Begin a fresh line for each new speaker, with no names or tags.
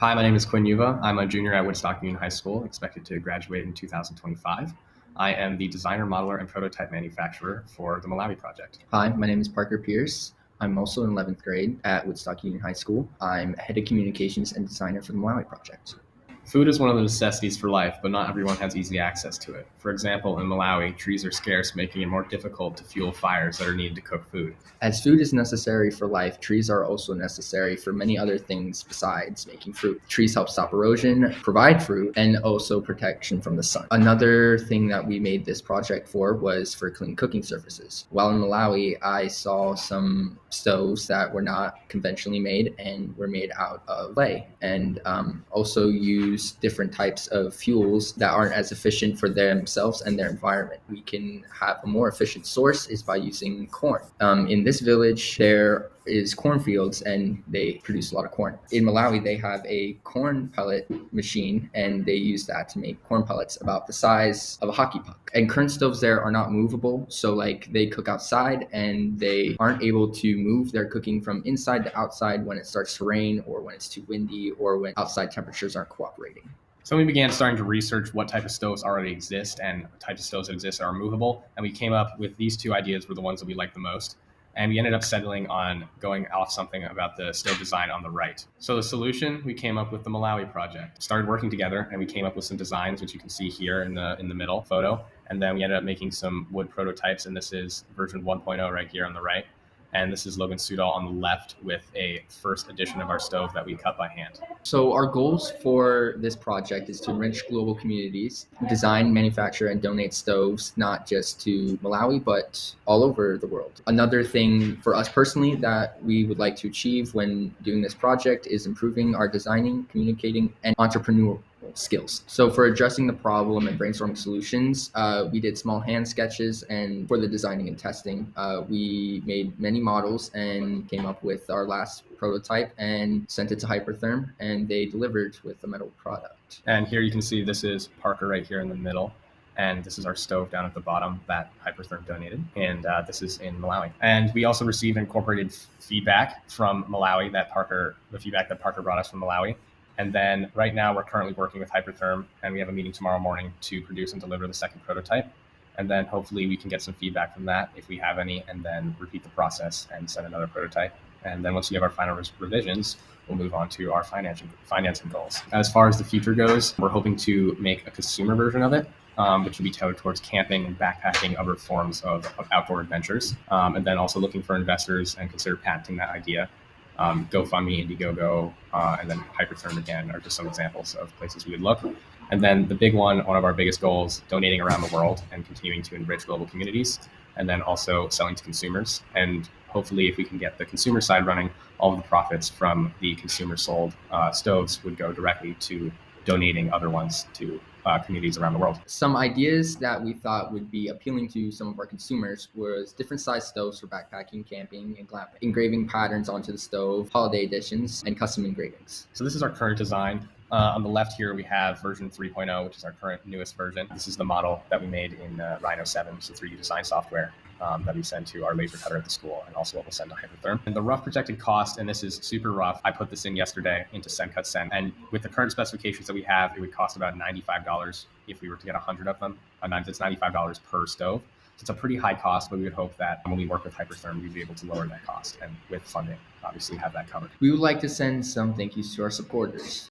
Hi, my name is Quinn Yuva. I'm a junior at Woodstock Union High School, expected to graduate in 2025. I am the designer, modeler, and prototype manufacturer for the Malawi Project.
Hi, my name is Parker Pierce. I'm also in 11th grade at Woodstock Union High School. I'm head of communications and designer for the Malawi Project.
Food is one of the necessities for life, but not everyone has easy access to it. For example, in Malawi, trees are scarce, making it more difficult to fuel fires that are needed to cook food.
As food is necessary for life, trees are also necessary for many other things besides making fruit. Trees help stop erosion, provide fruit, and also protection from the sun. Another thing that we made this project for was for clean cooking surfaces. While in Malawi, I saw some stoves that were not conventionally made and were made out of clay, and also use different types of fuels that aren't as efficient for themselves and their environment. We can have a more efficient source is by using corn. In this village, there is cornfields and they produce a lot of corn. In Malawi, they have a corn pellet machine and they use that to make corn pellets about the size of a hockey puck. And current stoves there are not movable, so like they cook outside and they aren't able to move their cooking from inside to outside when it starts to rain or when it's too windy or when outside temperatures aren't cooperating.
So we began starting to research what type of stoves already exist and types of stoves that exist are movable, and we came up with these two ideas were the ones that we liked the most. And we ended up settling on going off something about the stove design on the right. So the solution, we came up with the Malawi Project. Started working together and we came up with some designs, which you can see here in the middle photo. And then we ended up making some wood prototypes, and this is version 1.0 right here on the right. And this is Logan Sudol on the left with a first edition of our stove that we cut by hand.
So our goals for this project is to enrich global communities, design, manufacture, and donate stoves, not just to Malawi, but all over the world. Another thing for us personally that we would like to achieve when doing this project is improving our designing, communicating, and entrepreneurial skills. So for addressing the problem and brainstorming solutions, we did small hand sketches, and for the designing and testing, we made many models and came up with our last prototype and sent it to Hypertherm, and they delivered with a metal product.
And here you can see this is Parker right here in the middle. And this is our stove down at the bottom that Hypertherm donated. And this is in Malawi. And we also received incorporated feedback from Malawi the feedback that Parker brought us from Malawi. And then right now we're currently working with Hypertherm, and we have a meeting tomorrow morning to produce and deliver the second prototype. And then hopefully we can get some feedback from that if we have any, and then repeat the process and send another prototype. And then once we have our final revisions, we'll move on to our financing goals. As far as the future goes, we're hoping to make a consumer version of it, which will be tailored towards camping and backpacking, other forms of outdoor adventures. And then also looking for investors and consider patenting that idea. GoFundMe, Indiegogo, and then Hypertherm again are just some examples of places we would look. And then the big one of our biggest goals, donating around the world and continuing to enrich global communities, and then also selling to consumers. And hopefully if we can get the consumer side running, all of the profits from the consumer sold stoves would go directly to donating other ones to communities around the world.
Some ideas that we thought would be appealing to some of our consumers was different size stoves for backpacking, camping, and glamping, engraving patterns onto the stove, holiday editions, and custom engravings.
So this is our current design. On the left here, we have version 3.0, which is our current newest version. This is the model that we made in Rhino 7, which is 3D design software that we send to our laser cutter at the school, and also what we'll send to Hypertherm. And the rough projected cost, and this is super rough, I put this in yesterday into SendCut. And with the current specifications that we have, it would cost about $95 if we were to get 100 of them. It's $95 per stove. So it's a pretty high cost, but we would hope that when we work with Hypertherm, we'd be able to lower that cost, and with funding, obviously have that covered.
We would like to send some thank yous to our supporters.